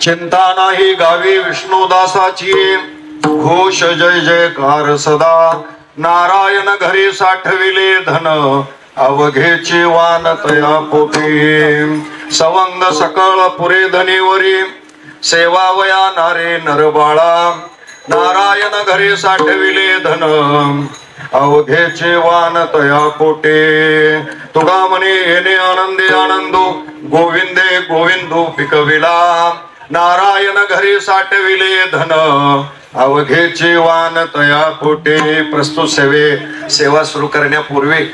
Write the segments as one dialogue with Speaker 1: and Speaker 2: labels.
Speaker 1: चिंता नाही गावी विष्णुदासाची, घोष जय जयकार सदा. नारायण घरी साठविले धन, अवघेची वान तया पोटी. सवंग सकळ पुरे धनीवरी, सेवावया नारे नरबाळा. नारायण घरी साठविले धन, अवघेचे वान तया पोटे. तुगा म्हणे येणे आनंदे आनंदो, गोविंदे गोविंदो पिकविला. नारायण घरी साठविले धन, अवघेचे वान तया पोटे. प्रस्तुत सेवा सुरू करण्यापूर्वी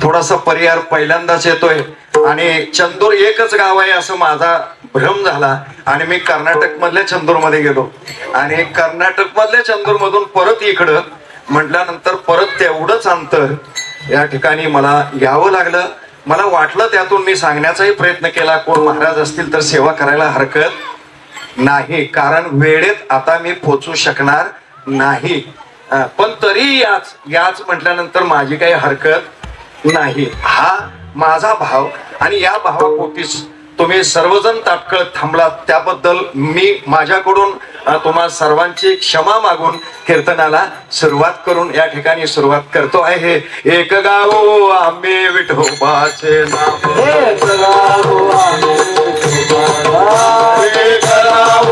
Speaker 1: थोडासा परिहार पहिल्यांदाच येतोय. आणि चंदूर एकच गाव आहे असं माझा भ्रम झाला आणि मी कर्नाटक मधल्या चंदूर मध्ये गेलो आणि कर्नाटक मधल्या चंदूर मधून परत इकडं म्हटल्यानंतर परत तेवढंच अंतर या ठिकाणी मला यावं लागलं. मला वाटलं त्यातून मी सांगण्याचाही प्रयत्न केला, कोण महाराज असतील तर सेवा करायला हरकत नाही, कारण वेळेत आता मी पोचू शकणार नाही. पण तरी याच म्हटल्यानंतर माझी काही हरकत नाही. हा माझा भाव आणि या भावापोटीच तुम्ही सर्वजण तात्काळ थांबलात त्याबद्दल मी माझ्याकडून तुम्हा सर्वांची क्षमा मागून कीर्तनाला सुरुवात करून या ठिकाणी सुरुवात करतो आहे. एक गाव आम्ही विठोबाचे नाम, एक गाव आम्ही विठोबाचे नाम,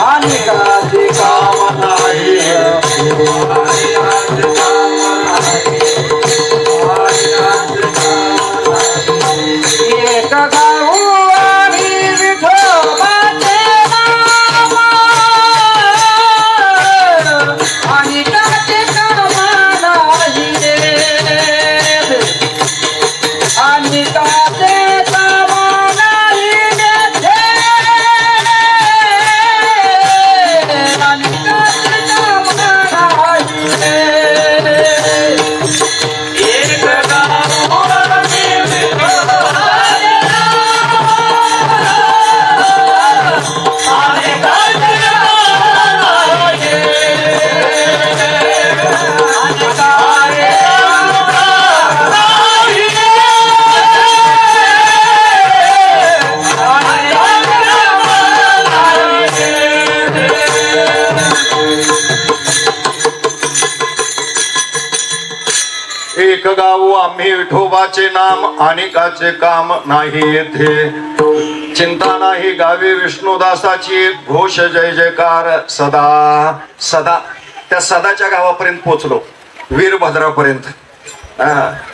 Speaker 1: आणि काचे काम नाही. एक गाव आम्ही विठोबाचे नाम, आणि काचे काम नाही रे, आणि काचे काम नाही रे, आणि काचे काम नाही रे. एक गाव आम्ही विठोबाचे एक गाव आम्ही विठोबाचे नाम, अनेकाचे काम नाही येथे. चिंता नाही गावी विष्णुदासाची, घोष जय जयकार सदा. सदा त्या सदाच्या गावापर्यंत पोचलो, वीरभद्रापर्यंत.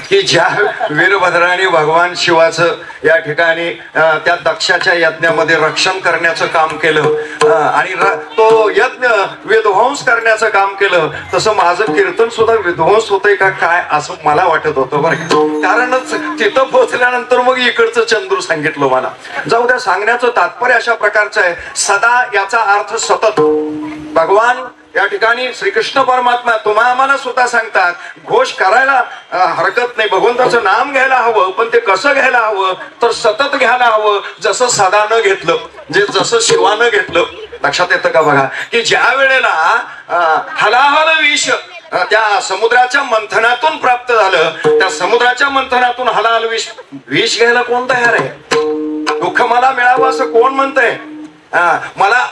Speaker 1: की ज्या वीरभद्राने भगवान शिवाचं या ठिकाणी त्या दक्षाच्या यज्ञामध्ये रक्षण करण्याचं काम केलं आणि तो यज्ञ विध्वंस करण्याचं काम केलं, तसं माझं कीर्तन सुद्धा विध्वंस होतंय का काय असं मला वाटत होतं बरं. कारणच तिथं पोहोचल्यानंतर मग इकडचं चंद्र सांगितलं मला. जाऊ द्या, सांगण्याचं तात्पर्य अशा प्रकारचं आहे. सदा याचा अर्थ सतत. भगवान या ठिकाणी श्रीकृष्ण परमात्मा तुम्हा आम्हाला स्वतः सांगतात, घोष करायला हरकत नाही, भगवंताचं नाम घ्यायला हवं, पण ते कसं घ्यायला हवं तर सतत घ्यायला हवं, जसं सदानं घेतलं, जसं शिवानं घेतलं. लक्षात येतं का बघा, की ज्या वेळेला हलाहल विष त्या समुद्राच्या मंथनातून प्राप्त झालं, त्या समुद्राच्या मंथनातून हलाहल विष घ्यायला कोण तयार आहे? दुःख मला मिळावं असं कोण म्हणतंय? मला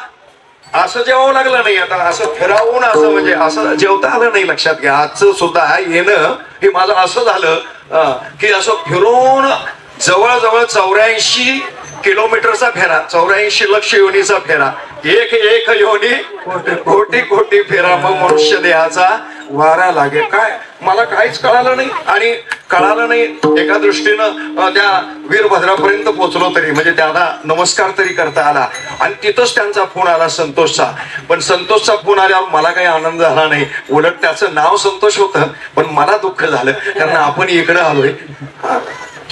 Speaker 1: असं जेवावं लागलं नाही, आता असं फिरावून असं म्हणजे असं जेवता आलं नाही. लक्षात घ्या, आजचं सुद्धा येणं हे माझं असं झालं की असं फिरून जवळजवळ 84 किलोमीटरचा फेरा, 84 लक्ष योनीचा फेरा, एक योनी कोटी कोटी फेरा, मग मनुष्य देहाचा वारा लागे. काय मला काहीच कळालं नाही आणि कळालं नाही. एका दृष्टीनं त्या वीरभद्रापर्यंत पोहोचलो तरी म्हणजे त्यांना नमस्कार तरी करता आला आणि तिथंच त्यांचा फोन आला संतोषचा. पण संतोषचा फोन आल्यावर मला काही आनंद झाला नाही, उलट त्याचं नाव संतोष होतं पण मला दुःख झालं, कारण आपण इकडे आलोय.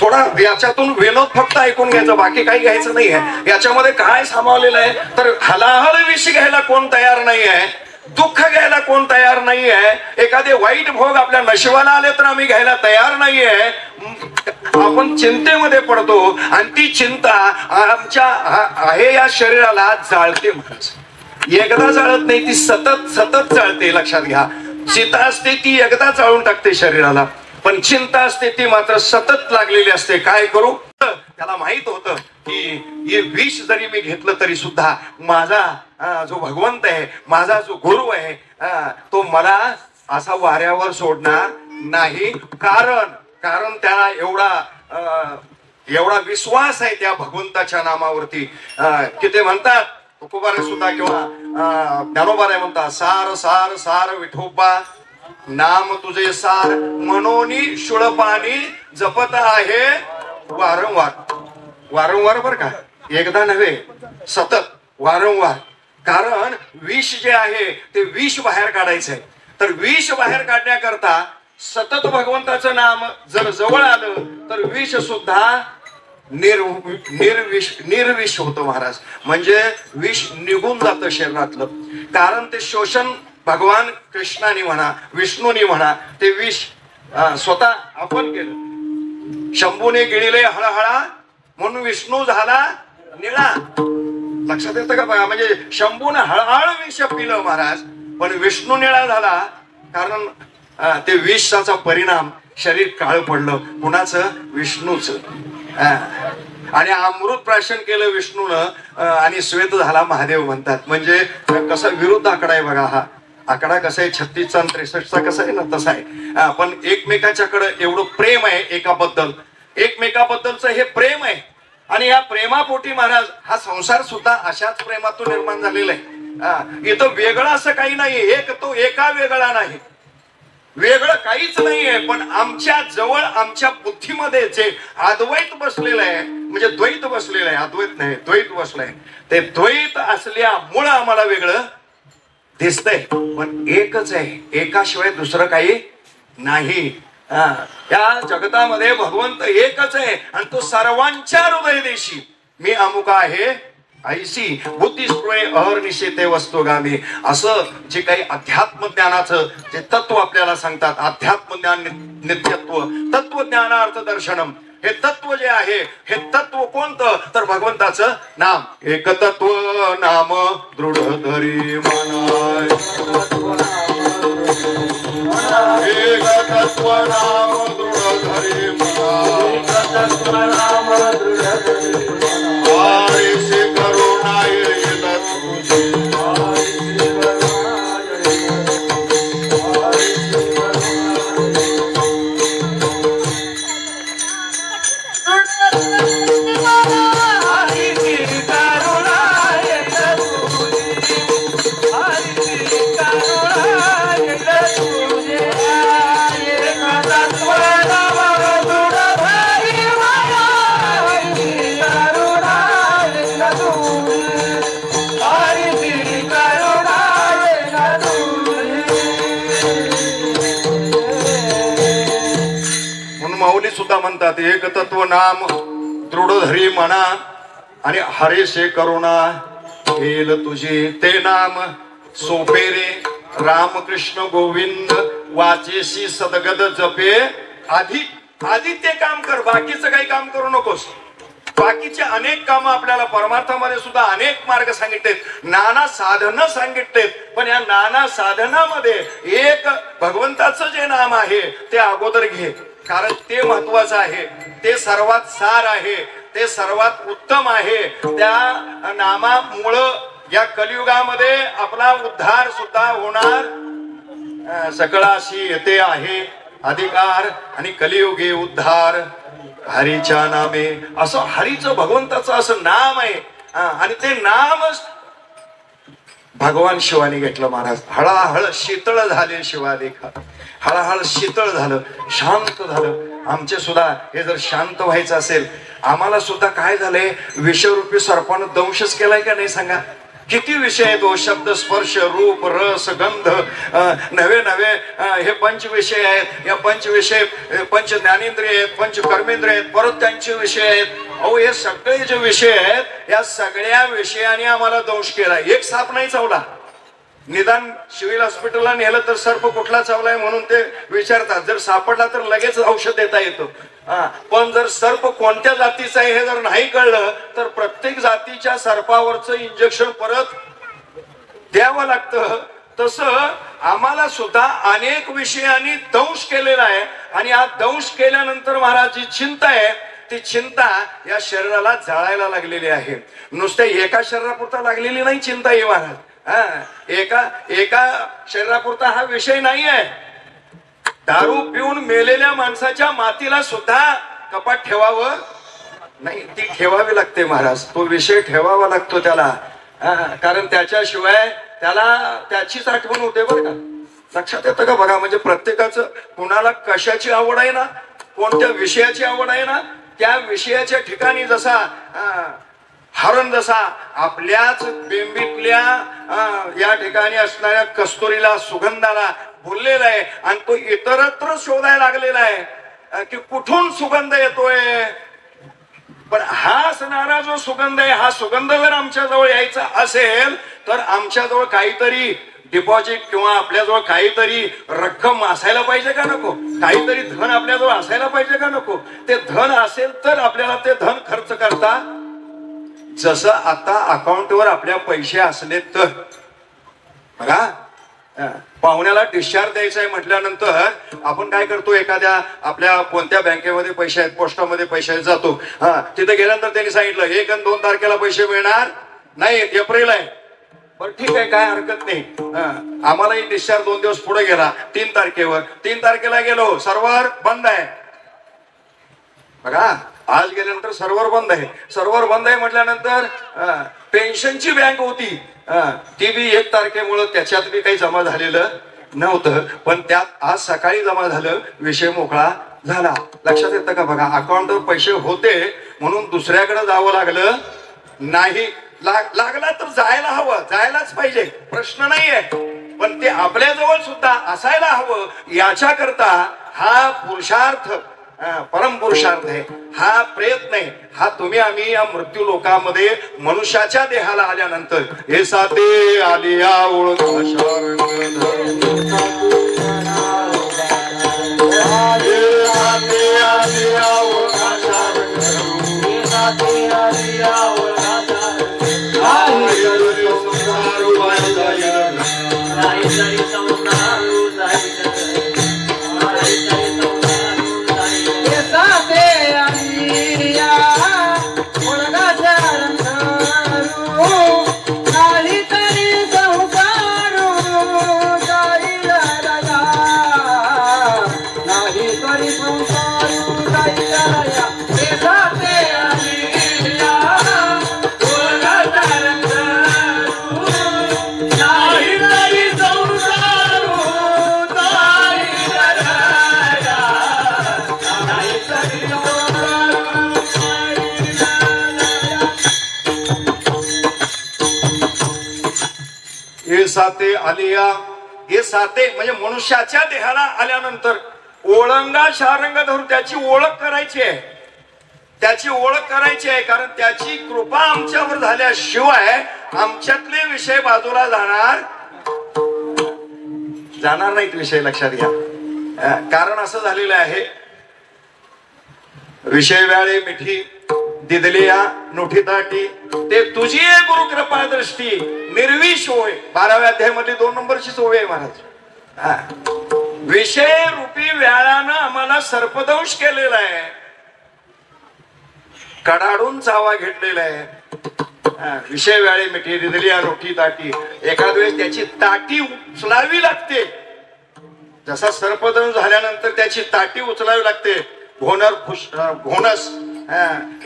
Speaker 1: थोडा याच्यातून विनोद फक्त ऐकून घ्यायचा, बाकी काही घ्यायचं नाहीये. याच्यामध्ये काय सामावलेलं आहे तर हलाहल विष घ्यायला कोण तयार नाही आहे, दुःख घ्यायला कोण तयार नाही आहे, एखादे वाईट भोग आपल्या नशिबाला आले तर आम्ही घ्यायला तयार नाहीये. आपण चिंतेमध्ये पडतो आणि ती चिंता आमच्या आहे या शरीराला जाळते. एकदा जाळत नाही, ती सतत सतत जाळते. लक्षात घ्या, चिता असते ती एकदा जाळून टाकते शरीराला. पण चिंता असते ती मात्र सतत लागलेली असते. काय करू? त्याला माहित होतं की हे विष जरी मी घेतलं तरी सुद्धा माझा जो भगवंत आहे, माझा जो गुरु आहे, तो मला असा वाऱ्यावर सोडणार नाही. कारण त्याला एवढा विश्वास आहे त्या भगवंताच्या नामावरती की ते म्हणतात, तुकोबारे सुद्धा किंवा ज्ञानोबारे म्हणतात, सार सार सार विठोबा नाम तुझे सार मनोनी शुळपाणी जपत आहे वारंवार. वारंवार बर का, एकदा नव्हे, सतत वारंवार. कारण विष जे आहे ते विष बाहेर काढायचंय. तर विष बाहेर काढण्याकरता सतत भगवंताचं नाम जर जवळ आलं तर विष सुद्धा निर्विष होतं महाराज. म्हणजे विष निघून जातं शरीरातलं. कारण ते शोषण भगवान कृष्णाने म्हणा, विष्णूने म्हणा, ते विष स्वतः आपण केलं. शंभूने गिळले हळहळा म्हणून विष्णू झाला निळा. लक्षात येतं का बघा? म्हणजे शंभूने हळहळ विष पिलं महाराज, पण विष्णू निळा झाला. कारण ते विषाचा परिणाम शरीर काळ पडलं. कुणाचं? विष्णूच. आणि अमृत प्राशन केलं विष्णूनं आणि श्वेत झाला महादेव म्हणतात. म्हणजे कसा विरुद्ध आकडा आहे बघा. हा आकडा कसा आहे 36चा आणि 63चा कसा आहे ना तसा आहे. पण एकमेकाच्याकडे एवढं प्रेम आहे एकमेकाबद्दलचं हे प्रेम आहे. आणि या प्रेमापोटी महाराज हा संसार सुद्धा अशाच प्रेमातून निर्माण झालेला आहे. इथं वेगळं असं काही नाही. तो एका वेगळा नाही, वेगळं काहीच नाहीये. पण आमच्या जवळ आमच्या बुद्धीमध्ये जे अद्वैत बसलेलं आहे, म्हणजे द्वैत बसलेलं आहे, अद्वैत नाही द्वैत बसलंय, ते द्वैत असल्यामुळं आम्हाला वेगळं दिसतंय. पण एकच आहे, एकाशिवाय दुसरं काही नाही. या जगतामध्ये भगवंत एकच आहे आणि तो सर्वांच्या हृदयदेशी. मी अमुक आहे ऐसी बुद्धिस्पृहे अहर्निशे वस्तुगामी. असं जे काही अध्यात्म ज्ञानाचं जे तत्व आपल्याला सांगतात, अध्यात्म ज्ञान नित्यत्व तत्वज्ञानार्थ दर्शनम, हे तत्व जे आहे, हे तत्व कोणतं? तर भगवंताचं नाम. एक तत्व नाम दृढ धरी मनाय, एक तत्व नाम दृढ धरी मनाय, आरेसे करुणाय येतात सुद्धा म्हणतात, एक तत्व नाम दृढ धरी म्हणा आणि हरेशे करुणा येल तुझी. ते नाम सोपे रे रामकृष्ण गोविंद वाचेशी सदगद जपे. आधी ते काम कर, बाकीचं काही काम करू नकोस. बाकीचे अनेक कामं आपल्याला परमार्थामध्ये सुद्धा अनेक मार्ग सांगितलेत, नाना साधनं सांगितलेत. पण या नाना साधनामध्ये एक भगवंताचं जे नाम आहे ते अगोदर घे. कारण ते महत्वाचं आहे, ते सर्वात सार आहे, ते सर्वात उत्तम आहे. त्या नामामुळं या कलियुगामध्ये आपला उद्धार सुद्धा होणार. सकळाशी येते आहे अधिकार आणि कलियुगे उद्धार हरीच्या नामे. असं हरीचं भगवंताचं असं नाम आहे. आणि ते नाम भगवान शिवाने घेतलं महाराज. हळहळ शीतळ झाले शिवादेखा, हळहळ शीतळ झालं, शांत झालं. आमचे सुद्धा हे जर शांत व्हायचं असेल, आम्हाला सुद्धा काय झालंय, विषरूपी सर्पानं दंशच केलाय का नाही सांगा. किती विषय आहेत. शब्द स्पर्श रूप रस गंध, नवे नवे हे पंच विषय आहेत. या पंच विषय, पंच ज्ञानेंद्रिय आहेत, पंच कर्मेंद्रिय आहेत, परत त्यांचे विषय आहेत. अहो हे सगळे जे विषय आहेत, या सगळ्या विषयाने आम्हाला दंश केला. एक साप नाही चावला. निदान सिव्हिल हॉस्पिटलला नेलं तर सर्प कुठला चावलाय म्हणून ते विचारतात. जर सापडला तर लगेच औषध देता येतं. पण जर सर्प कोणत्या जातीचा आहे हे जर नाही कळलं तर प्रत्येक जातीच्या सर्पावरचं इंजेक्शन परत द्यावं लागतं. तसं आम्हाला सुद्धा अनेक विषयांनी दंश केलेला आहे आणि हा दंश केल्यानंतर महाराज जी चिंता आहे ती चिंता या शरीराला जाळायला लागलेली आहे. नुसते एका शरीरापुरता लागलेली नाही चिंता ही महाराज. एका शरीरापुरता हा विषय नाही आहे. दारू पिऊन मेलेल्या माणसाच्या मातीला सुद्धा कपाट ठेवावं नाही, ती ठेवावी लागते महाराज. तो विषय ठेवावा लागतो त्याला, कारण त्याच्याशिवाय त्याला त्याचीच आठवण होते बरं का. लक्षात येतं का बघा. म्हणजे प्रत्येकाचं कुणाला कशाची आवड आहे ना, कोणत्या विषयाची आवड आहे ना, त्या विषयाच्या ठिकाणी जसा हरण जसा आपल्याच बेंबीतल्या या ठिकाणी असणाऱ्या कस्तुरीला सुगंधाला बोललेला आहे आणि तो इतरत्र शोधायला लागलेला आहे की कुठून सुगंध येतोय. पण हा असणारा जो सुगंध आहे हा सुगंध जर आमच्या जवळ यायचा असेल तर आमच्याजवळ काहीतरी डिपॉझिट किंवा आपल्याजवळ काहीतरी रक्कम असायला पाहिजे का नको, काहीतरी धन आपल्याजवळ असायला पाहिजे का नको. ते धन असेल तर आपल्याला ते धन खर्च करता. जसं आता अकाउंटवर आपल्या पैसे असले तर बघा, पाहुण्याला डिस्चार्ज द्यायचा आहे म्हटल्यानंतर आपण काय करतो, एखाद्या आपल्या कोणत्या बँकेमध्ये पैसे आहेत, पोस्टामध्ये पैसे आहेत, जातो. तिथे गेल्यानंतर त्यांनी सांगितलं 1 आणि 2 तारखेला पैसे मिळणार नाही, एप्रिल आहे. बरं ठीक आहे, काय हरकत नाही. आम्हालाही डिस्चार्ज 2 दिवस पुढे गेला 3 तारखेवर. 3 तारखेला गेलो, सर्व्हर बंद आहे. बघा, आज गेल्यानंतर सर्व्हर बंद आहे. सर्व्हर बंद आहे म्हटल्यानंतर पेन्शनची बँक होती ती बी 1 तारखेमुळे त्याच्यात बी काही जमा झालेलं नव्हतं, पण त्यात आज सकाळी जमा झालं, विषय मोकळा झाला. लक्षात येतं का बघा. अकाउंटवर पैसे होते म्हणून दुसऱ्याकडे जावं लागलं नाही. लागला तर जायला हवं, जायलाच पाहिजे, प्रश्न नाहीये, पण ते आपल्याजवळ सुद्धा असायला हवं. याच्याकरता हा पुरुषार्थ परम पुरुषार्थ आहे, हा प्रयत्न आहे. हा तुम्ही आम्ही या मृत्यू लोकामध्ये मनुष्याच्या देहाला आल्यानंतर हे साथे आलिया साथे आलिया. हे साथे म्हणजे मनुष्याच्या देहाला आल्यानंतर ओळंगा शारंग धरून त्याची ओळख करायची आहे, त्याची ओळख करायची आहे. कारण त्याची कृपा आमच्यावर झाल्याशिवाय आमच्यातले विषय बाजूला जाणार नाहीत. विषय लक्षात घ्या. कारण असं झालेलं आहे, विषय व्याळे मिठी दिदलिया नोठी ताटी ते तुझी गुरु कृपा दृष्टी निर्विष होय. 12व्या अध्यायामधली 2 नंबरची सोय आहे महाराज. विषय रूपी व्याळानं आम्हाला सर्पदंश केलेला आहे, कडाडून चावा घेतलेला आहे. विषय व्याळे मिठी दिदलिया नोठी ताटी. एखाद वेळेस त्याची ताटी उचलावी लागते. जसा सर्पदंश झाल्यानंतर त्याची ताटी उचलावी लागते. घोणस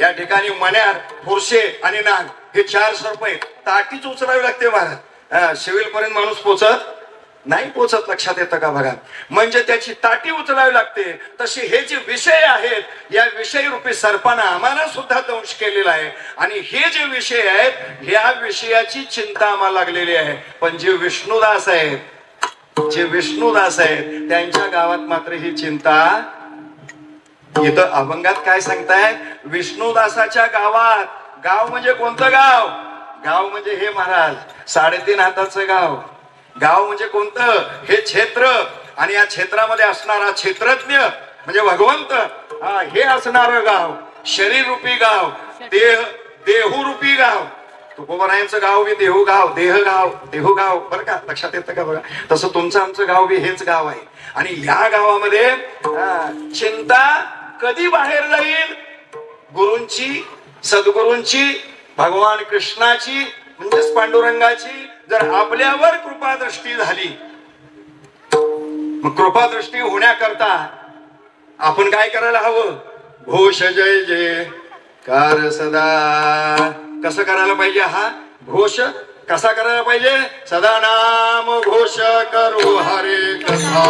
Speaker 1: या ठिकाणी मण्यार, फुरशे आणि नाग हे 4 सर्प आहेत. ताटीच उचलावी लागते महाराज. सिव्हिल पर्यंत माणूस पोचत नाही, पोचत. लक्षात येतं का बघा. म्हणजे त्याची ताटी उचलावी लागते. तसे हे जे विषय आहेत या विषय रूपी सर्पानं आम्हाला सुद्धा दंश केलेला आहे आणि हे जे विषय आहेत ह्या विषयाची चिंता आम्हाला लागलेली आहे. पण जे विष्णुदास आहेत, जे विष्णुदास आहेत त्यांच्या गावात मात्र ही चिंता. इथं अभंगात काय सांगताय, विष्णुदासाच्या गावात. गाव म्हणजे कोणतं गाव? गाव म्हणजे हे महाराज 3.5 हाताचं गाव. गाव म्हणजे कोणतं? हे क्षेत्र आणि या क्षेत्रामध्ये असणारा क्षेत्रज्ञ म्हणजे भगवंत, हे असणारं गाव. शरीर रूपी गाव, देहू रूपी गाव. तुकोबारायांचं गाव बी देहूगाव, देहूगाव बरं का, लक्षात येतं का बघा. तसं तुमचं आमचं गाव बी हेच गाव आहे. आणि या गावामध्ये चिंता कधी बाहेर जाईल? गुरूंची, सद्गुरूंची, भगवान कृष्णाची म्हणजेच पांडुरंगाची जर आपल्यावर कृपादृष्टी झाली. मग कृपादृष्टी होण्याकरता आपण काय करायला हवं? घोष जय जय कार सदा. कसं करायला पाहिजे? हा घोष कसा करायला पाहिजे? सदा नाम घोष करू हरे कथा,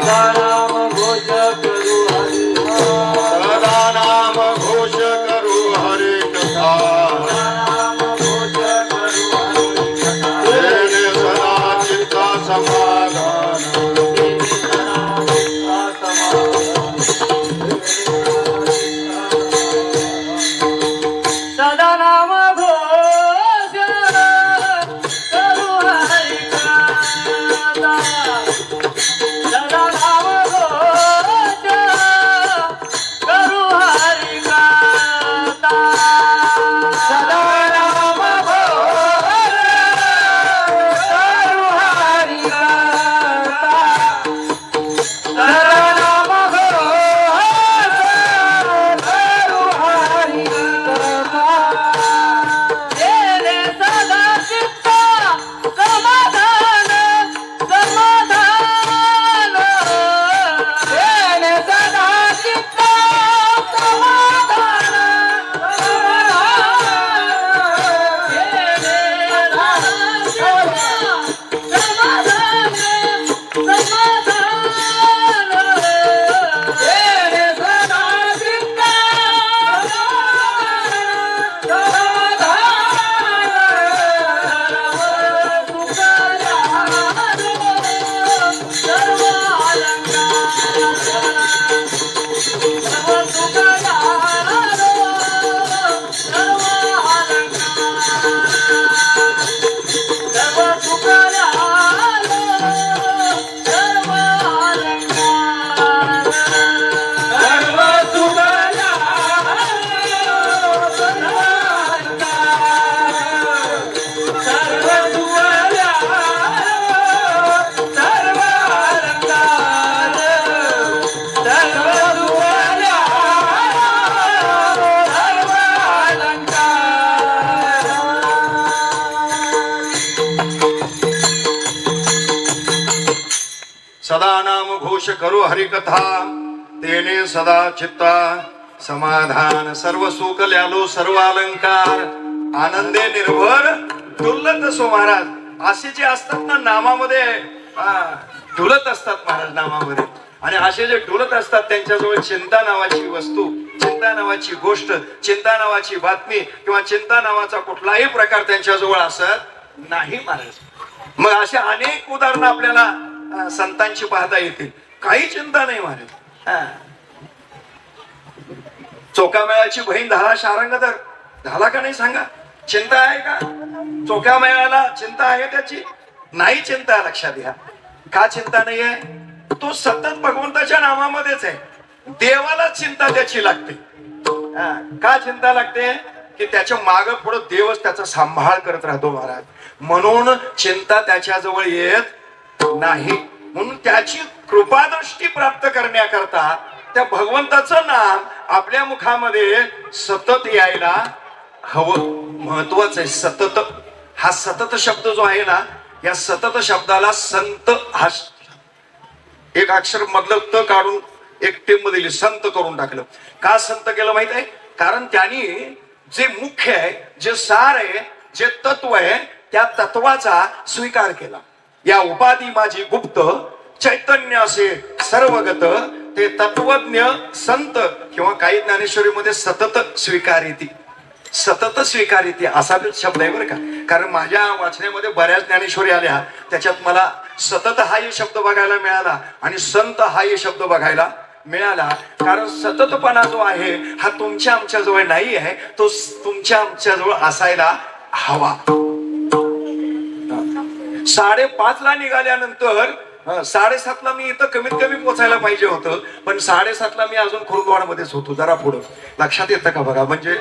Speaker 1: सदा नाम घोष करू हरे कथा, सदा नाम घोष करू हरे कथा, सदा चित्ता समाधान.
Speaker 2: सदा नाम घोष करू हरि कथा, सदा नाम घोष करू हरि कथा, सदा नाम घोष करू हरि कथा, सदा नाम घोष करू हरि कथा. येणे सदा चित्ता समाधान, समाधान. येणे सदा चित्ता समाधान, समाधान. येणे सदा चित्ता समाधान, समाधान. येणे सदा चित्ता
Speaker 1: सदा नाम घोष करू हरिकथा, तेने सदा चित्ता समाधान. सर्व सुख ल्यालो सर्व अलंकार, आनंदे निर्भर डुलत सो. महाराज असे जे असतात ना नामामध्ये, डुलत असतात महाराज नामामध्ये. आणि असे जे डुलत असतात त्यांच्याजवळ चिंता नावाची वस्तू, चिंता नावाची गोष्ट, चिंता नावाची बातमी किंवा चिंता नावाचा कुठलाही प्रकार त्यांच्याजवळ असत नाही महाराज. मग अशा अनेक उदाहरणं आपल्याला संतांची पाहता येतील. काही चिंता नाही महाराज. चोकामेळाची बहीण झाला शारंगधर, झाला का नाही सांगा? चिंता आहे का? चोकामेळाला चिंता आहे त्याची? नाही चिंता. लक्षात घ्या. का चिंता नाही आहे? तो सतत भगवंताच्या नामामध्येच आहे. देवाला चिंता त्याची लागते. का चिंता लागते? की त्याच्या माग पुढे देवच त्याचा सांभाळ करत राहतो महाराज. म्हणून चिंता त्याच्याजवळ येत नाही. म्हणून त्याची कृपादृष्टी प्राप्त करण्याकरता त्या भगवंताचं नाम आपल्या मुखामध्ये सतत यायला हवं. महत्वाचं आहे सतत. हा सतत शब्द जो आहे ना, या सतत शब्दाला संत, हा एक अक्षर मधलं त काढून एक टिंब दिली, संत करून टाकलं. का संत केलं माहित आहे? कारण त्यांनी जे मुख्य आहे, जे सार आहे, जे तत्व आहे, त्या तत्वाचा स्वीकार केला. या उपाधी माझी गुप्त, चैतन्य असे सर्वगत, ते तत्वज्ञ संत किंवा काही ज्ञानेश्वरीमध्ये सतत स्वीकारिती, सतत स्वीकारिती असा शब्द आहे बरं का. कारण माझ्या वाचण्यामध्ये बऱ्याच ज्ञानेश्वरी आल्या, त्याच्यात मला सतत हाही शब्द बघायला मिळाला आणि संत हाही शब्द बघायला मिळाला. कारण सततपणा जो आहे हा तुमच्या आमच्या जवळ नाही आहे, तो तुमच्या आमच्या जवळ असायला हवा. 5:30 निघाल्यानंतर 7:30ला मी इथं कमीत कमी पोचायला पाहिजे होतं, पण 7:30ला मी अजून खुर्दवाडमध्येच होतो. जरा पुढं लक्षात येतं का बघा. म्हणजे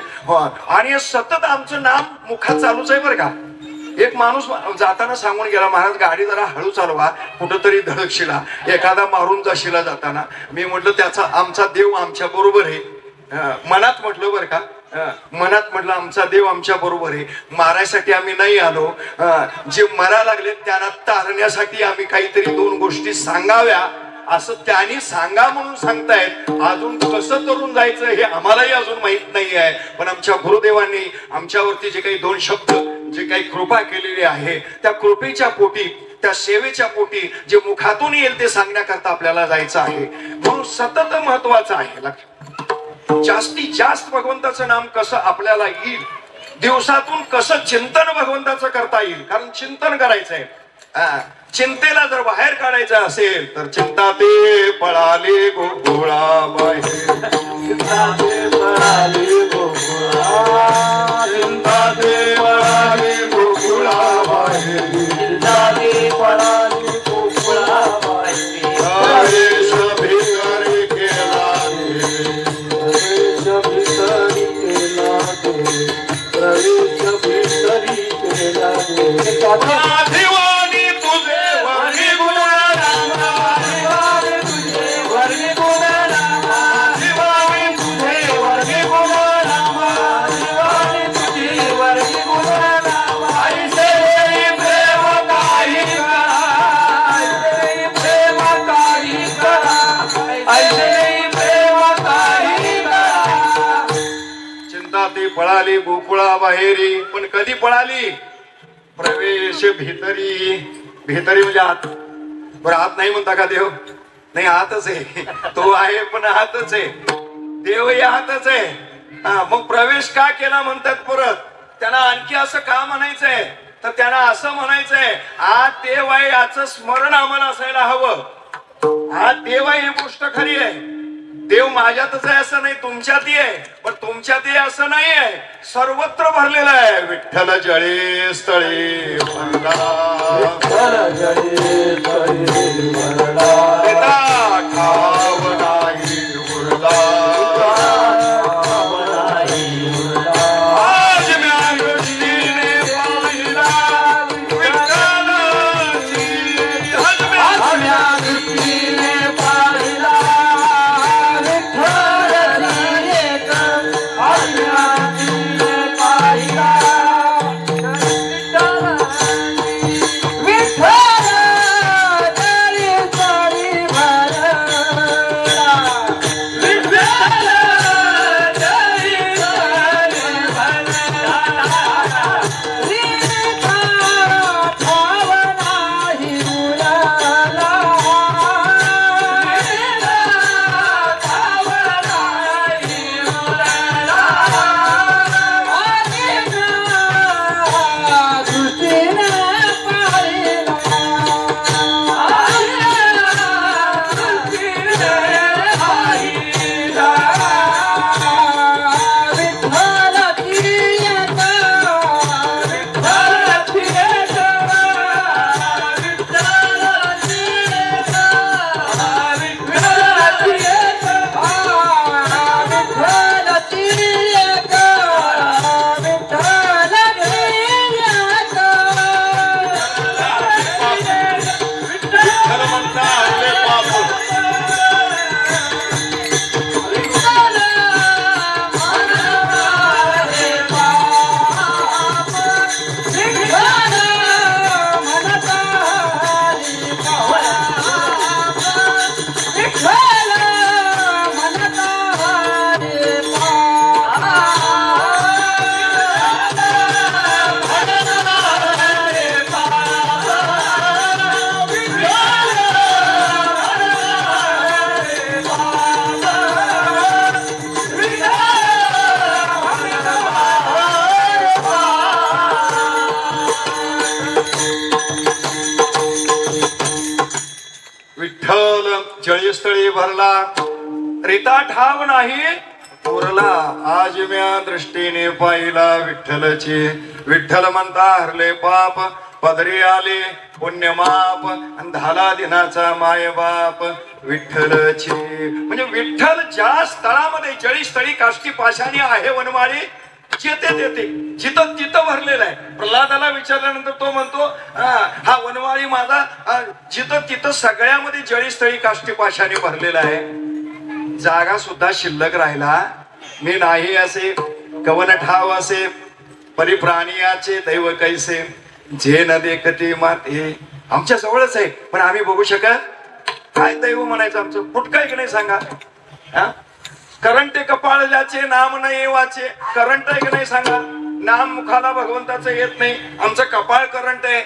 Speaker 1: आणि सतत आमचं नाम मुखात चालूच आहे बरं का. एक माणूस जाताना सांगून गेला, महाराज गाडी जरा हळू चालवा, कुठंतरी धडकशिला, एखादा मारून जाशीला जाताना. मी म्हटलं त्याचा आमचा देव आमच्या बरोबर आहे. मनात म्हटलं बरं का, मनात म्हटलं आमचा देव आमच्या बरोबर आहे. मारायसाठी आम्ही नाही आलो. जे मरा लागले त्यांना तारण्यासाठी आम्ही काहीतरी 2 गोष्टी सांगाव्या असं त्यांनी सांगा म्हणून सांगतायत. अजून कसं करून जायचं हे आम्हालाही अजून माहित नाही आहे. पण आमच्या गुरुदेवांनी आमच्यावरती जे काही 2 शब्द जे काही कृपा केलेली आहे, त्या कृपेच्या पोटी, त्या सेवेच्या पोटी जे मुखातून येईल ते सांगण्याकरता आपल्याला जायचं आहे. म्हणून सतत महत्वाचं आहे. लक्षात, जास्तीत जास्त भगवंताचं नाम कसं आपल्याला येईल, दिवसातून कसं चिंतन भगवंताचं करता येईल. कारण चिंतन करायचंय. चिंतेला जर बाहेर काढायचं असेल तर चिंता ते पळाले गोकुळाबाहेर, चिंता ते पळाले गोकुळाबाहेर, चिंता ते पळाले गोकुळाबाहेर, चिंता ते पळाले गोकुळाबाहेर. प्रवेश भितरी केला गे, प्रवेश भितरी केला गे, प्रवेश भितरी केला गे. पळाली गोकुळा बाहेरी, पण कधी पळाली? प्रवेश भितरी. भितरी म्हणजे आत. बरं आत नाही म्हणता का देव? नाही, आतच आहे. तो आहे पण आतच आहे. देवही आतच आहे. मग प्रवेश का केला म्हणतात परत? त्यांना आणखी असं का म्हणायचंय? तर त्यांना असं म्हणायचंय, आत देव आहे याचं स्मरण आम्हाला असायला हवं. आत देव आहे ही गोष्ट खरी आहे. देव माझ्यातच आहे असं नाही, तुमच्यातही आहे. पण तुमच्यातही असं नाही आहे, सर्वत्र भरलेला आहे. विठ्ठल जळे स्थळे भरला, विठ्ठल जळे स्थळे भरला, पिता ठाव नाही उरला, ठाव नाही उरला. आज म्या दृष्टीने पाहिला विठ्ठलाची, आज म्या दृष्टीने पाहिला जळस्थळी भरला, रिता ठाव नाही उरला. आज म्या दृष्टीने पाहिला विठ्ठलची. विठ्ठल म्हणता हरले पाप, पदरी आले पुण्यमाप आणि झाला दिनाचा मायबाप विठ्ठलची. म्हणजे विठ्ठल ज्या स्थळामध्ये जळी स्थळी काष्टी पाशाणी आहे वनमाळी जेते देते जिथं तिथं भरलेला आहे. प्रल्हादाला विचारल्यानंतर तो म्हणतो हा वनमाळी माझा जिथं तिथं सगळ्यामध्ये जळी स्थळी काष्टी पाशाने भरलेला आहे. जागा सुद्धा शिल्लक राहिला मी नाही असे कवन ठाव असे परिप्राणियाचे दैव कैसे जे न देखते माते. आमच्या जवळच आहे पण आम्ही बघू शकत काय दैव म्हणायचं आमचं फुटकाय की नाही सांगा. करंटे कपाळ ज्याचे नाम नाही वाचे करंट आहे की नाही सांगा. नाम मुखाला भगवंताचं येत नाही आमचं कपाळ करंट आहे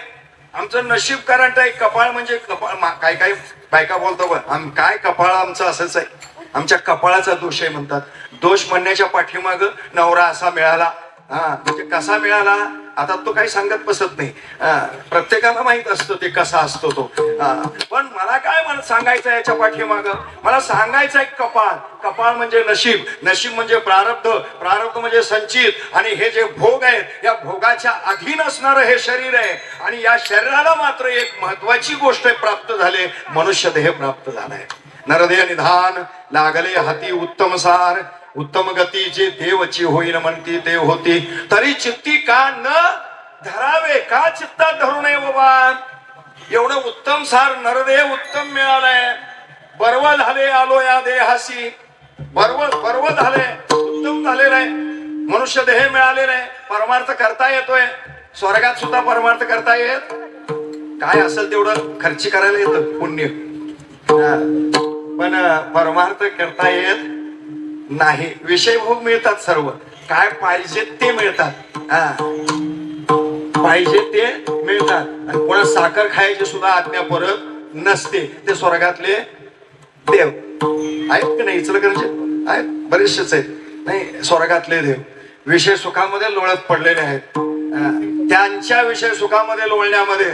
Speaker 1: आमचं नशीब करंट आहे. कपाळ म्हणजे कपाळ काय काय बायका बोलतो काय कपाळ आमचं असंच आहे आमच्या कपाळाचा दोष आहे म्हणतात. दोष म्हणण्याच्या पाठीमाग नवरा असा मिळाला म्हणजे कसा मिळाला आता तो काही सांगत बसत नाही. प्रत्येकाला माहित असतो ते कसा असतो तो. पण मला काय सांगायचं याच्या पाठीमाग मला सांगायचं आहे कपाळ. कपाळ म्हणजे नशीब नशीब म्हणजे प्रारब्ध प्रारब्ध म्हणजे संचित आणि हे जे भोग आहेत या भोगाच्या अधीन असणारं हे शरीर आहे. आणि या शरीराला मात्र एक महत्वाची गोष्ट प्राप्त झाली मनुष्य देह प्राप्त झालाय. नरदेह निधान लागले हाती उत्तम सार उत्तम गतीचे देवची होईन म्हणती देव होती तरी चित्ती का न धरावे का चित्तात धरू नये बाबा. एवढं उत्तम सार नरदेह उत्तम मिळालंय बर्व झाले आलो या देहासी बर्व झाले उत्तम झालेलं आहे. मनुष्य देह मिळालेला आहे परमार्थ करता येतोय. स्वर्गात सुद्धा परमार्थ करता येत काय असेल तेवढं खर्ची करायला येतं पुण्य पण परमार्थ करता येत नाही. विषय भोग मिळतात सर्व काय पाहिजे ते मिळतात पाहिजे ते मिळतात. आणि कोणा साखर खायची सुद्धा आज्ञा परत नसते. ते स्वर्गातले देव आहेत की नाही इचलकरंजी आहेत बरेचसेच आहेत नाही स्वर्गातले देव विषय सुखामध्ये लोळत पडलेले आहेत. त्यांच्या विषय सुखामध्ये लोळण्यामध्ये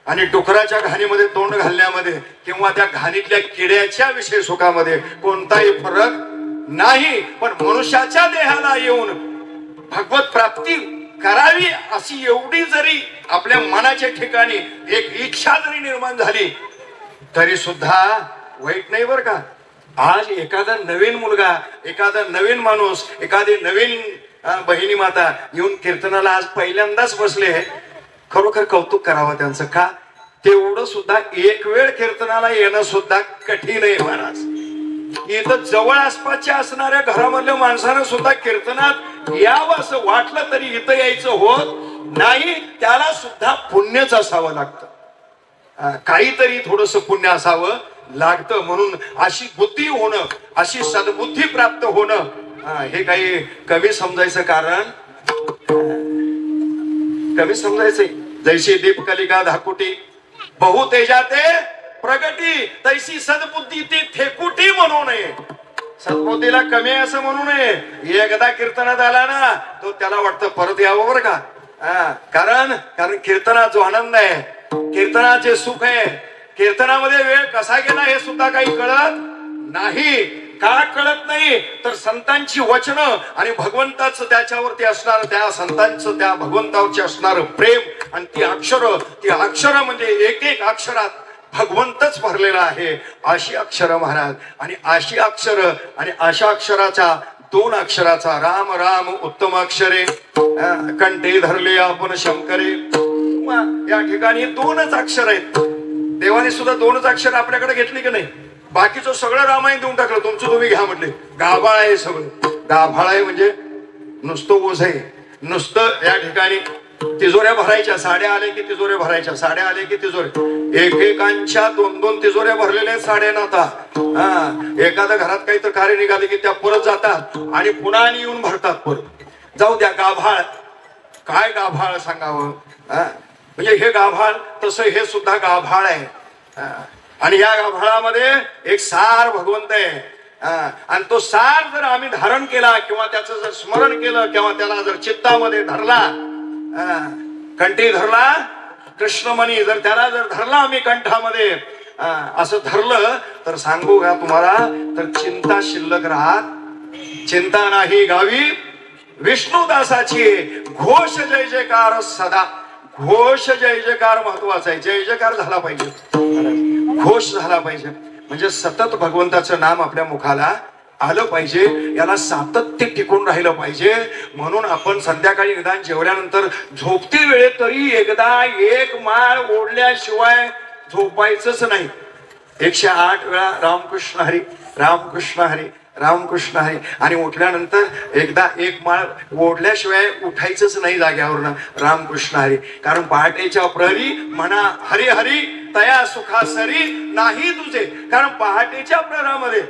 Speaker 1: आणि डुकराच्या घाणीमध्ये तोंड घालण्यामध्ये किंवा त्या घाणीतल्या किड्याच्या विषय सुखामध्ये कोणताही फरक नाही. पण मनुष्याच्या देहाला येऊन भगवत प्राप्ती करावी अशी एवढी जरी आपल्या मनाच्या ठिकाणी एक इच्छा जरी निर्माण झाली तरी सुद्धा वाईट नाही बर का. आज एखादा नवीन मुलगा एखादा नवीन माणूस एखादी नवीन बहिणी माता येऊन कीर्तनाला आज पहिल्यांदाच बसले खरोखर कौतुक करावं त्यांचं. का तेवढं सुद्धा एक वेळ कीर्तनाला येणं सुद्धा कठीण आहे महाराज. इथं जवळ आसपासच्या असणाऱ्या घरामधल्या माणसानं सुद्धा कीर्तनात यावं असं वाटलं तरी इथं यायचं होत नाही. त्याला सुद्धा पुण्यच असावं लागतं काहीतरी थोडस पुण्य असावं लागतं. म्हणून अशी बुद्धी होणं अशी सद्बुद्धी प्राप्त होणं हे काही कमी समजायचं कारण कमी समजायचंय. जैशी दीपकलिका धाकुटी बहु तेजाते प्रगती तैसी सद्बुद्धी ती फेकुटी म्हणू नये. सद्बुद्धीला कमी आहे असं म्हणू नये. एकदा कीर्तनात आला ना तो त्याला वाटतं परत यावं बरं का. कारण कीर्तनात जो आनंद आहे कीर्तनाचे सुख आहे कीर्तनामध्ये वेळ कसा गेला हे सुद्धा काही कळत नाही. का कळत नाही तर संतांची वचनं आणि भगवंताचं त्याच्यावरती असणार त्या संतांचं त्या भगवंतावरची असणार प्रेम आणि ती अक्षर म्हणजे एक एक अक्षरात भगवंतच भरलेला आहे अशी अक्षर महाराज. आणि अशी अक्षर आणि अशा अक्षराचा दोन अक्षराचा राम राम उत्तम अक्षरे कंठे धरले आपण शंकरे. या ठिकाणी दोनच अक्षर आहेत. देवाने सुद्धा दोनच अक्षर आपल्याकडे घेतली की नाही. बाकीचं सगळं रामायण देऊन टाकलं तुमचं तुम्ही घ्या म्हटले. गाभाळ आहे सगळं. गाभाळ आहे म्हणजे नुसतं ओझ आहे नुसतं. या ठिकाणी तिजोऱ्या भरायच्या साड्या आले की तिजोऱ्या भरायच्या साड्या आले की तिजोऱ्या एकेकांच्या दोन दोन तिजोऱ्या भरलेल्या आहेत साड्या नव्हता. एखाद्या घरात काही तर कार्य निघाले की त्या परत जातात आणि पुन्हा आणि येऊन भरतात परत. जाऊ द्या गाभाळ काय गाभाळ सांगावं. म्हणजे हे गाभाळ तसं हे सुद्धा गाभाळ आहे. आणि या गाभाळामध्ये एक सार भगवंत आहे. आणि तो सार जर आम्ही धारण केला किंवा त्याचं जर स्मरण केलं किंवा त्याला जर चित्तामध्ये धरला कंठी धरला कृष्णमणी जर त्याला जर धरला आम्ही कंठामध्ये असं धरलं तर सांगू का तुम्हाला तर चिंता शिल्लक राहत चिंता नाही गावी विष्णुदासाची घोष जय जयकार सदा. घोष जय जयकार महत्वाचा आहे. जय जयकार झाला पाहिजे, घोष झाला पाहिजे. म्हणजे सतत भगवंताचं नाम आपल्या मुखाला आलं पाहिजे, याला सातत्य टिकून राहिलं पाहिजे. म्हणून आपण संध्याकाळी निदान जेवल्यानंतर झोपती वेळेत तरी एकदा एक माळ ओढल्याशिवाय झोपायचंच नाही. 108 वेळा रामकृष्ण हरी रामकृष्ण हरी रामकृष्ण हरी आणि उठल्यानंतर एकदा एक माळ ओढल्याशिवाय उठायचंच नाही जाग्यावरनं. रामकृष्ण हरी. कारण पहाटेच्या प्रहरी म्हणा हरी हरी तया सुखासरी नाही तुझे. कारण पहाटेच्या प्रहरामध्ये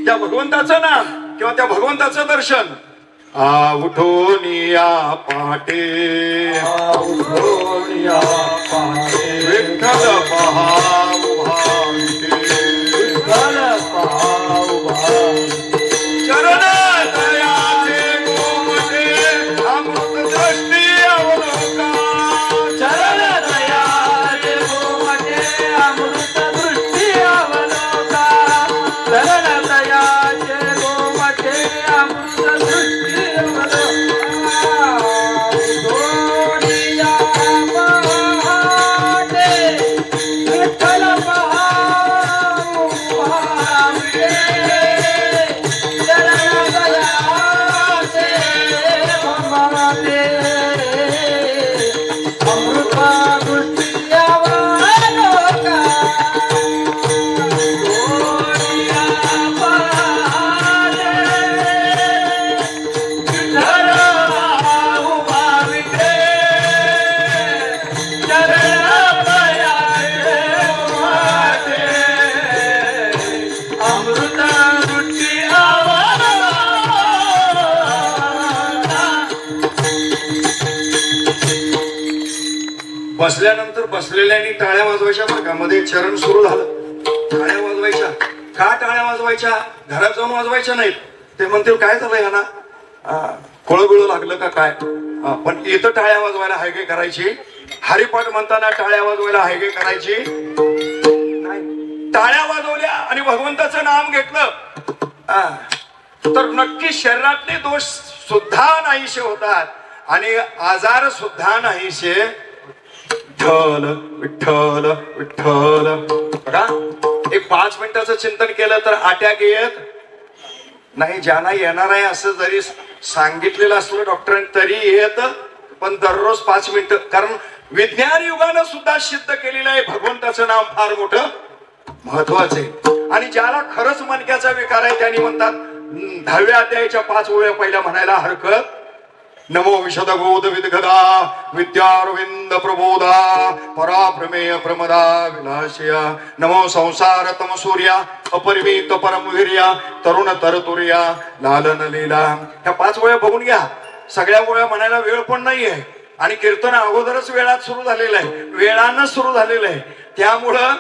Speaker 1: त्या भगवंताचं नाम किंवा त्या भगवंताचं दर्शन उठून या पहाटे विठ्ठल चरण दयाचे गोमटे अमृत दृष्टी अवलोका.
Speaker 2: चरण दयाचे गोमटे अमृत दृष्टी अवलोका. चरण दयाचे गोमटे अमृत दृष्टी अवलोका. दोनिया पहाटे विठ्ठल पहाटे चरण दयाचे गोमटे अमृत दृष्टी अवलोका. दोनिया पहाटे विठ्ठल उभाविते चरण दयाचे गोमटे अमृत दृष्टी अवलोका.
Speaker 1: बसल्यानंतर बसलेल्यानी टाळ्या वाजवायच्या बरं का. मध्ये चरण सुरू झालं टाळ्या वाजवायच्या. का टाळ्या वाजवायच्या? घरात जाऊन वाजवायच्या नाहीत. ते म्हणतील काय झालं ह्याना खोळबिळ लागलं का काय. पण इथं टाळ्या वाजवायला हायगे करायची. हरिपाठ म्हणताना टाळ्या वाजवायला हायगे करायची नाही. टाळ्या वाजवल्या आणि भगवंताचं नाम घेतलं तर नक्की शरीरातले दोष सुद्धा नाहीसे होतात आणि आजार सुद्धा नाहीसे. विठ्ठल विठ्ठल विठ्ठल. बघा एक 5 मिनिटाचं चिंतन केलं तर अटॅक येत नाही. ज्यांना येणार आहे असं जरी सांगितलेलं असलं डॉक्टरांनी तरी येत, पण दररोज 5 मिनिटं. कारण विज्ञान युगानं सुद्धा सिद्ध केलेलं आहे भगवंताचं नाम फार मोठं महत्वाचं आहे. आणि ज्याला खरंच मणक्याचा विकार आहे त्यांनी म्हणतात 10व्या अध्यायाच्या 5 ओळ्या पहिल्या म्हणायला हरकत. नमो विशदगोद विदगदा विद्यारविंद प्रबोधा पराप्रमेय प्रमदा विलासया. नमो संसार तम सूर्या अपरिमित परमवीर्या तरुण तरतुर्या लालन लीला. ह्या 5 ओळ्या बघून घ्या. सगळ्या ओळ्या म्हणायला वेळ पण नाहीये आणि कीर्तन अगोदरच वेळात सुरू झालेलं आहे, वेळानं सुरू झालेलं आहे. त्यामुळं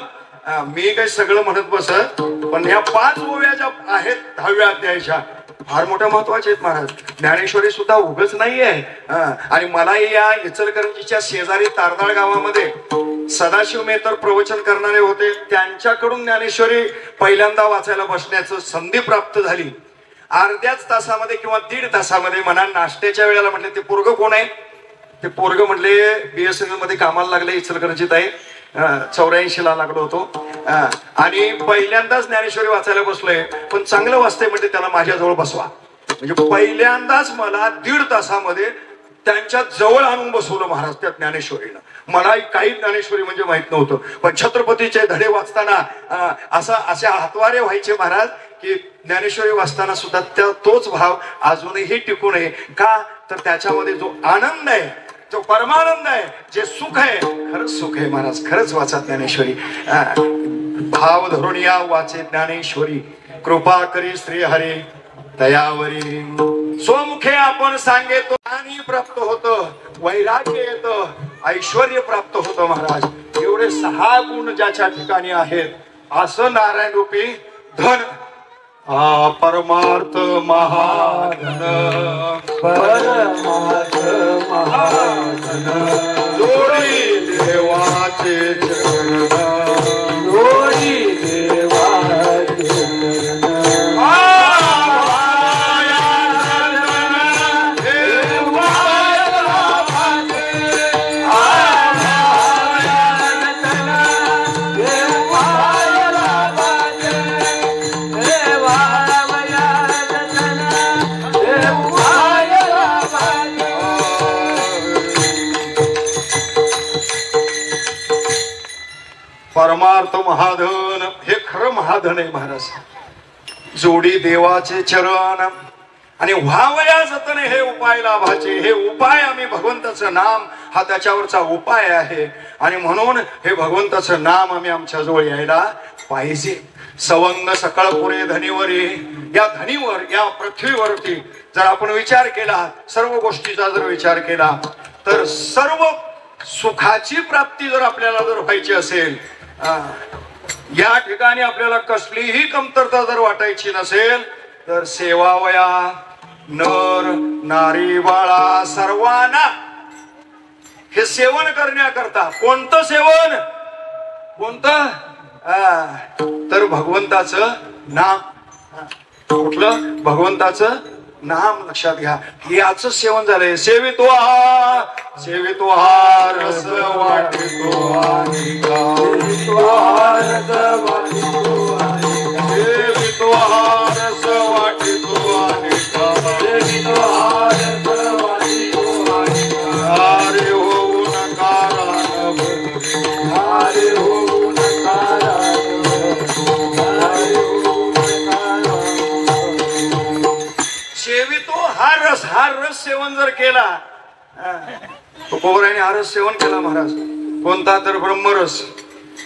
Speaker 1: मी काही सगळं म्हणत बसत, पण ह्या 5 ओव्या ज्या आहेत 10व्या अध्यायाच्या फार मोठ्या महत्वाचे आहेत महाराज. ज्ञानेश्वरी सुद्धा उगच नाहीये. आणि मला या इचलकरंजीच्या शेजारी तारदाळ गावामध्ये सदाशिव मेहतर प्रवचन करणारे होते. त्यांच्याकडून ज्ञानेश्वरी पहिल्यांदा वाचायला बसण्याचं संधी प्राप्त झाली. अर्ध्याच तासामध्ये किंवा 1.5 तासामध्ये म्हणा. नाश्त्याच्या वेळेला म्हटले ते पोरग कोण आहे? ते पोरग म्हटले BSNL मध्ये कामाला लागले इचलकरंजीत आहे. 84ला लागलो होतो आणि पहिल्यांदाच ज्ञानेश्वरी वाचायला बसलोय. पण चांगलं वाचतंय म्हणजे त्याला माझ्याजवळ बसवा. म्हणजे पहिल्यांदाच मला 1.5 तासामध्ये त्यांच्या जवळ आणून बसवलं महाराज त्या ज्ञानेश्वरीनं. मला काही ज्ञानेश्वरी म्हणजे माहित नव्हतं, पण छत्रपतीचे धडे वाचताना असे हातवारे व्हायचे महाराज की ज्ञानेश्वरी वाचताना सुद्धा तोच भाव अजूनही टिकून आहे. का तर त्याच्यामध्ये जो आनंद आहे, जो परमानंद आहे, जे सुख आहे, खरंच सुख आहे महाराज. खरंच वाचा ज्ञानेश्वरी. भाव धरून या वाचे ज्ञानेश्वरी. कृपा करी श्री हरी दयावरी. स्वमुखे आपण सांगेतो ज्ञानी प्राप्त होतं, वैराग्य येतं, ऐश्वर्य प्राप्त होतं महाराज. एवढे 6 गुण ज्याच्या ठिकाणी आहेत असं नारायण रूपी धन परमार्थ महाधन.
Speaker 2: परमार्थ महाधन
Speaker 1: जोडी देवाचे चरण,
Speaker 2: जोडी देवाचे चरण.
Speaker 1: देवाया परमार्थ महाधन, हे खरं महाधन आहे महाराज. जोडी देवाचे चरण आणि व्हावया जतने हे उपाय लाभाचे. हे उपाय आम्ही भगवंताचं नाम हा त्याच्यावरचा उपाय आहे आणि म्हणून हे भगवंताचं नाम आम्ही आमच्या जवळ यायला पाहिजे. सवंग सकळ पुरे धनीवरी, या धनीवर या पृथ्वीवरती जर आपण विचार केला, सर्व गोष्टीचा जर विचार केला तर सर्व सुखाची प्राप्ती जर आपल्याला जर व्हायची असेल, या ठिकाणी आपल्याला कसलीही कमतरता जर वाटायची नसेल तर सेवावया नर नारी बाळा सर्वांना. हे सेवन करण्याकरता कोणतं सेवन, कोणतं, तर भगवंताचं नाम. कुठलं, भगवंताचं नाम लक्षात घ्या. याच सेवन झालंय. सेवितो हा रस वाटितो सेवितो हा रस वाटितो हरे होऊ नकारा हरे होऊ नकारा सेवितो हा रस सेवन जर केला, तुकोबराने हा रस सेवन केला महाराज. कोणता, तर ब्रह्मरस.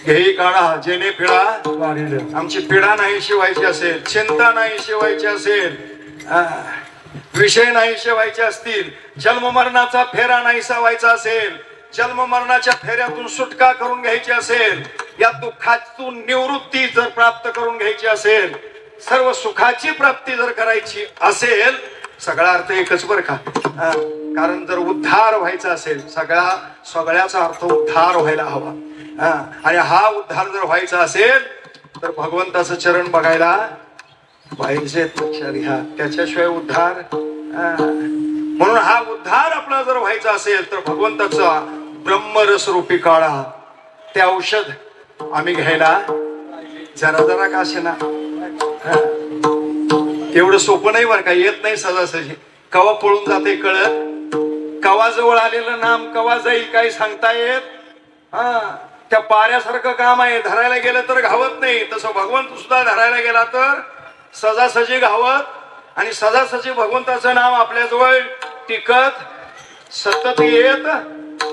Speaker 1: घेई काढा जेणे पिढा, आमची पिढा नाही शिवायची असेल, चिंता नाही शिवायची असेल, विषय नाही शिवायचे असतील, जन्म मरणाचा फेरा नाही सावायचा असेल, जन्म मरणाच्या फेऱ्यातून सुटका करून घ्यायची असेल, या दुःखातून निवृत्ती जर प्राप्त करून घ्यायची असेल, सर्व सुखाची प्राप्ती जर करायची असेल, सगळा अर्थ एकच बरं का. कारण जर उद्धार व्हायचा असेल, सगळ्याचा अर्थ उद्धार व्हायला हवा. आणि हा उद्धार जर व्हायचा असेल तर भगवंताचं चरण बघायला पाहिजे. लक्षात घ्या, त्याच्याशिवाय उद्धार. म्हणून हा उद्धार आपला जर व्हायचा असेल तर भगवंताचा ब्रह्मरस रूपी काढा, ते औषध आम्ही घ्यायला जरा का असे ना. एवढं सोपं नाही बरं का, येत नाही सहजासहजी. कवा पळून जाते कळत, कवा जवळ आलेलं नाम कवा जाईल काही सांगता येत. त्या पाऱ्यासारखं काम आहे, धरायला गेलं तर घावत नाही. तसं भगवंत सुद्धा धरायला गेला तर सहजासहजी घावत, आणि सहजासहजी भगवंताचं नाम आपल्याजवळ टिकत सतत येत,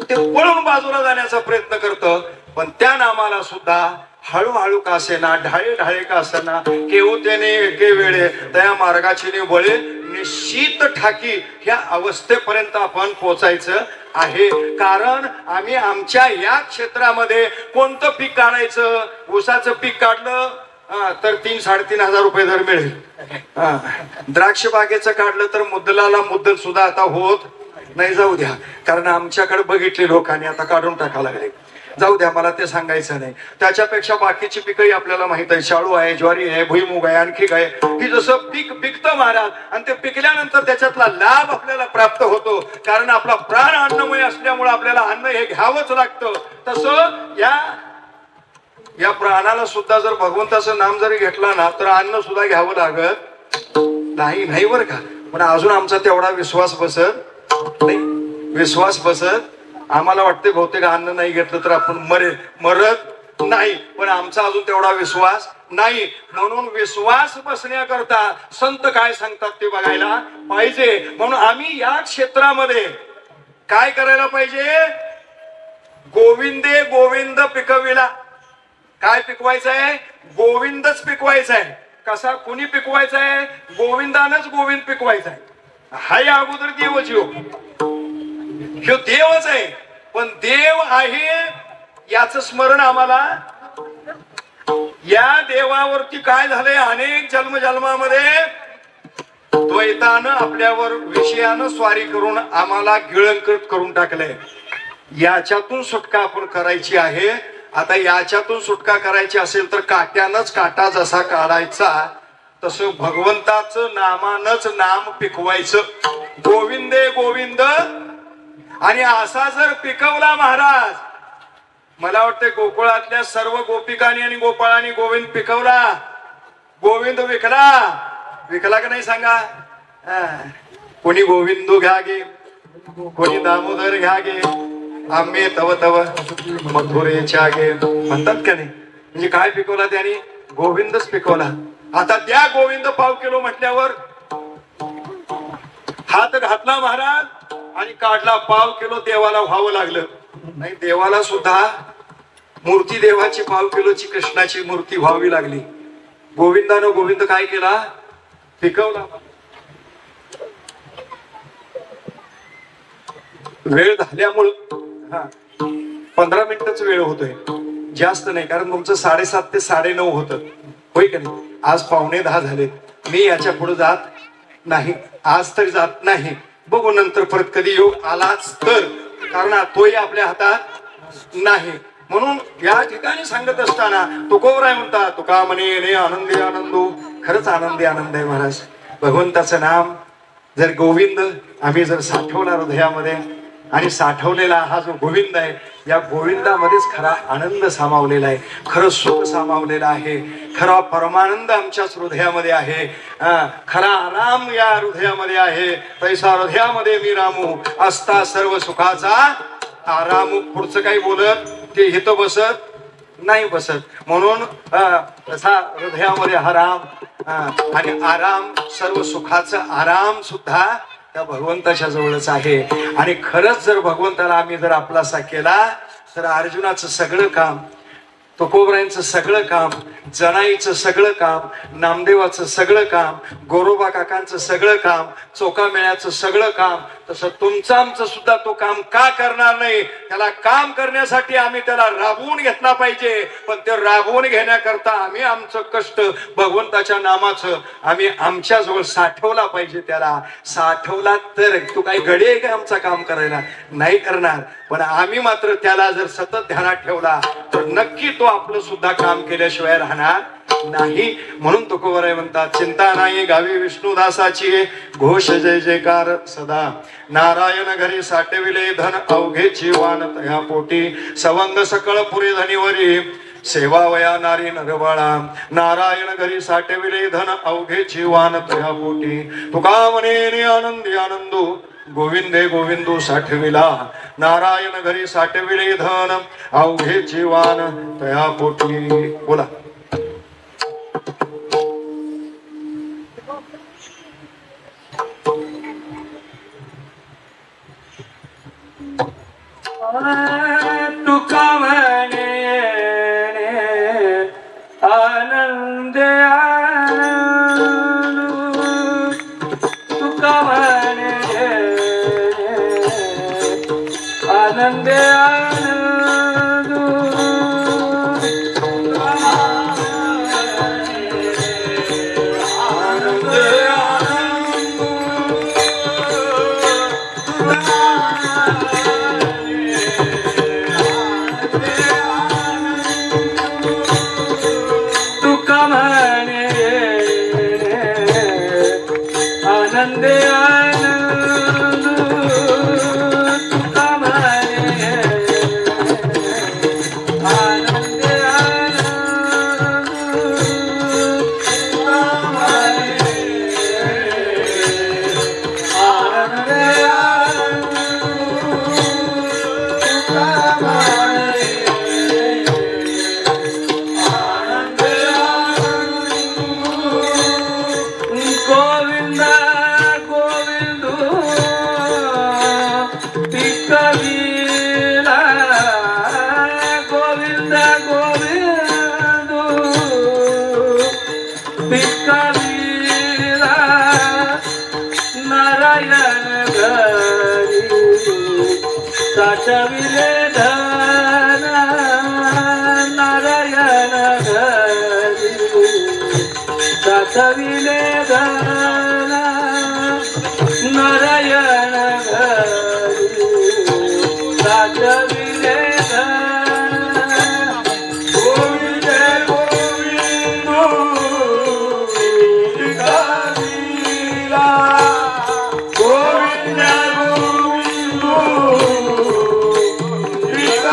Speaker 1: ते पळून बाजूला जाण्याचा प्रयत्न करतं. पण त्या नामाला सुद्धा हळूहळू का असेना, ढाळे ढाळे का असेना, केवतेने एके वेळे त्या मार्गाची बळे निश्चित ठाकी, ह्या अवस्थेपर्यंत आपण पोचायचं आहे. कारण आम्ही आमच्या या क्षेत्रामध्ये कोणतं पीक काढायचं, ऊसाचं पीक काढलं तर 3-3.5 रुपये दर मिळेल. द्राक्ष बागेचं काढलं तर मुद्दलाला मुद्दल सुद्धा आता होत नाही. जाऊ द्या, कारण आमच्याकडे बघितले लोकांनी आता काढून टाकायला लागले. जाऊ द्या, मला ते सांगायचं नाही. त्याच्यापेक्षा बाकीची पिकही आपल्याला माहित आहे. शाळू आहे, ज्वारी आहे, भुईमुग आहे, आणखी काय, की जसं पीक पिकतं महाराज, आणि ते पिकल्यानंतर त्याच्यातला लाभ आपल्याला प्राप्त होतो. कारण आपला प्राण अन्नमय असल्यामुळे आपल्याला अन्न हे घ्यावंच लागतं. तसं या प्राणाला सुद्धा जर भगवंताचं नाम जरी घेतलं ना तर अन्न सुद्धा घ्यावं लागत नाही बरं का. पण अजून आमचा तेवढा विश्वास बसत नाही. विश्वास बसत आम्हाला वाटते बहुतेक अन्न नाही घेतलं तर आपण मरत नाही, पण आमचा अजून तेवढा विश्वास नाही. म्हणून विश्वास बसण्याकरता संत काय सांगतात ते बघायला पाहिजे. म्हणून आम्ही या क्षेत्रामध्ये काय करायला पाहिजे, गोविंदे गोविंद पिकविला. काय पिकवायचं आहे, गोविंदच पिकवायचा आहे. कसा, कुणी पिकवायचा आहे, गोविंदानच गोविंद पिकवायचा आहे. हा या अगोदर देवच ह्यो देवच आहे. पण देव आहे याच स्मरण आम्हाला, या देवावरती काय झालंय, अनेक जन्मजन्मामध्ये द्वैतानं आपल्यावर विषयानं स्वारी करून आम्हाला गिळंकृत करून टाकलंय. याच्यातून सुटका आपण करायची आहे. आता याच्यातून सुटका करायची असेल तर काट्यानंच काटा जसा काढायचा तसं भगवंताचं नामानच नाम पिकवायचं. गोविंदे गोविंद. आणि असा जर पिकवला महाराज, मला वाटतं गोकुळातल्या सर्व गोपिकांनी आणि गोपाळांनी गोविंद पिकवला. गोविंद विकला का नाही सांगा. कोणी गोविंदू घ्या गे, कोणी दामोदर घ्या गे, आम्ही तव तव मथुरेच्या गे म्हणतात का नाही. म्हणजे काय पिकवला त्याने? गोविंदच पिकवला. आता त्या गोविंद पाव किलो म्हटल्यावर हात घातला महाराज आणि काढला पाव किलो देवाला व्हावं लागलं. नाही, देवाला सुद्धा मूर्ती देवाची पाव किलोची कृष्णाची मूर्ती व्हावी लागली. गोविंदानं गोविंद काय केला? पिकवला. वेळ झाल्यामुळं 15 मिनिटच वेळ होतोय, जास्त नाही, कारण तुमचं 7:30 ते 9:30 होतं, होय का नाही? आज 9:45 झाले. मी याच्या पुढे जात नाही, आज तरी जात नाही. बघू नंतर परत कधी योग आलाच तर, कारण तोही आपल्या हातात नाही. म्हणून या ठिकाणी सांगत असताना तुकोबराय म्हणतात, तुका म्हणे रे आनंदी आनंदो. खरंच आनंदी आनंद आहे महाराज. भगवंताचं नाम जर गोविंद आम्ही जर साठवला हृदयामध्ये, आणि साठवलेला हा जो गोविंद आहे, या गोविंदामध्येच खरा आनंद सामावलेला आहे, खरं सुख सामावलेलं आहे, खरा परमानंद आमच्याच हृदयामध्ये आहे, खरा आराम या हृदयामध्ये आहे. तैसा हृदयामध्ये मी रामू असता सर्व सुखाचा आराम. पुढचं काही बोलत ते हित बसत नाही बसत. म्हणून तसा हृदयामध्ये हा राम आणि आराम, सर्व सुखाचा आराम सुद्धा त्या भगवंताच्या जवळच आहे. आणि खरंच जर भगवंताला आम्ही जर आपलासा केला तर अर्जुनाचं सगळं काम, तुकोबरायांचं सगळं काम, जनाईचं सगळं काम, नामदेवाचं सगळं काम, गोरोबा काकांचं सगळं काम, चोकामेळ्याचं सगळं काम, तसं तुमचं आमचं सुद्धा तो काम का करणार नाही? त्याला काम करण्यासाठी आम्ही त्याला राबवून घेतला पाहिजे. पण ते राबवून घेण्याकरता आम्ही आमचं कष्ट भगवंताच्या नामाचं आम्ही आमच्या जवळ साठवला पाहिजे. त्याला साठवला तर तू काही गडी आहे का आमचं काम करायला? नाही करणार. पण आम्ही मात्र त्याला जर सतत ध्यानात ठेवला तर नक्की तो आपलं सुद्धा काम केल्याशिवाय राहणार नाही. म्हणून तुकोबराय म्हणतात, चिंता नाही गावी विष्णुदासाची, घोष जय जयकार सदा. नारायण घरी साठविले धन अवघेची वान तया पोटी, सवंग सकळ पुरे धनीवरी सेवा वया नारी नरबाळा. नारायण घरी साठविले धन अवघेची वान तया पोटी, तुका म्हणे आनंदी आनंदो गोविंदे गोविंदो साठविला. नारायण घरी साठविले धन अवघेची वान तया पोटी. बोला.
Speaker 2: तुका म्हणे आनंद तुका म्हणे आनंद साठविले धन नारायण घरी साठविले धन नारायण घरी साठविले धन गोविंद गोविंद गोविंद गोविंद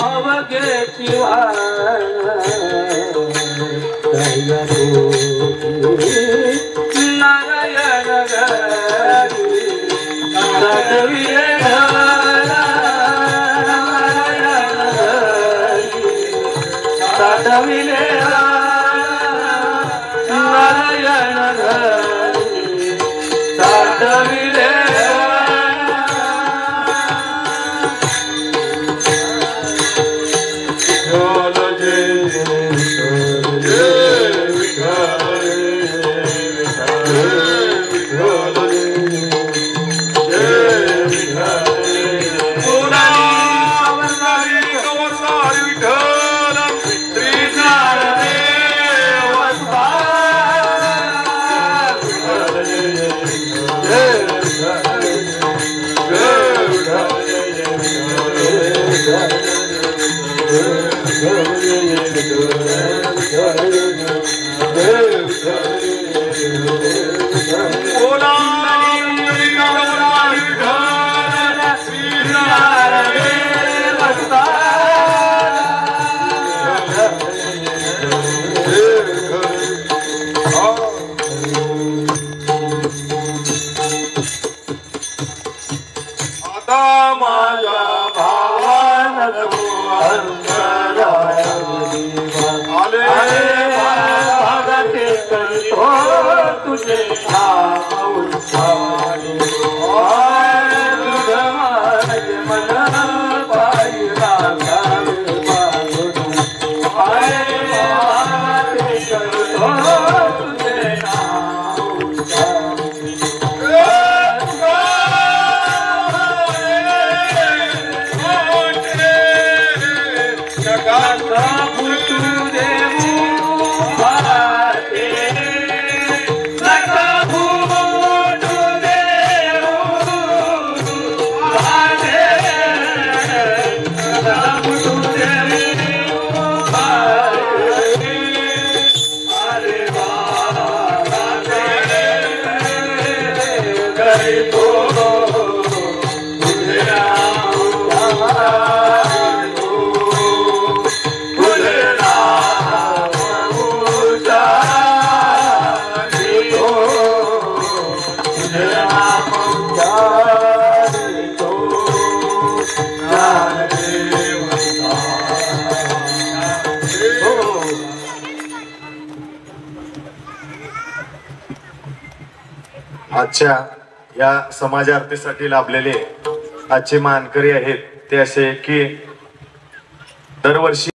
Speaker 2: अवघे नारायण घरी सदविले सदविले नारायण घरी सदविले
Speaker 1: आजच्या या समाज आरतीसाठी लाभलेले आजचे मानकरी आहेत ते असे की दरवर्षी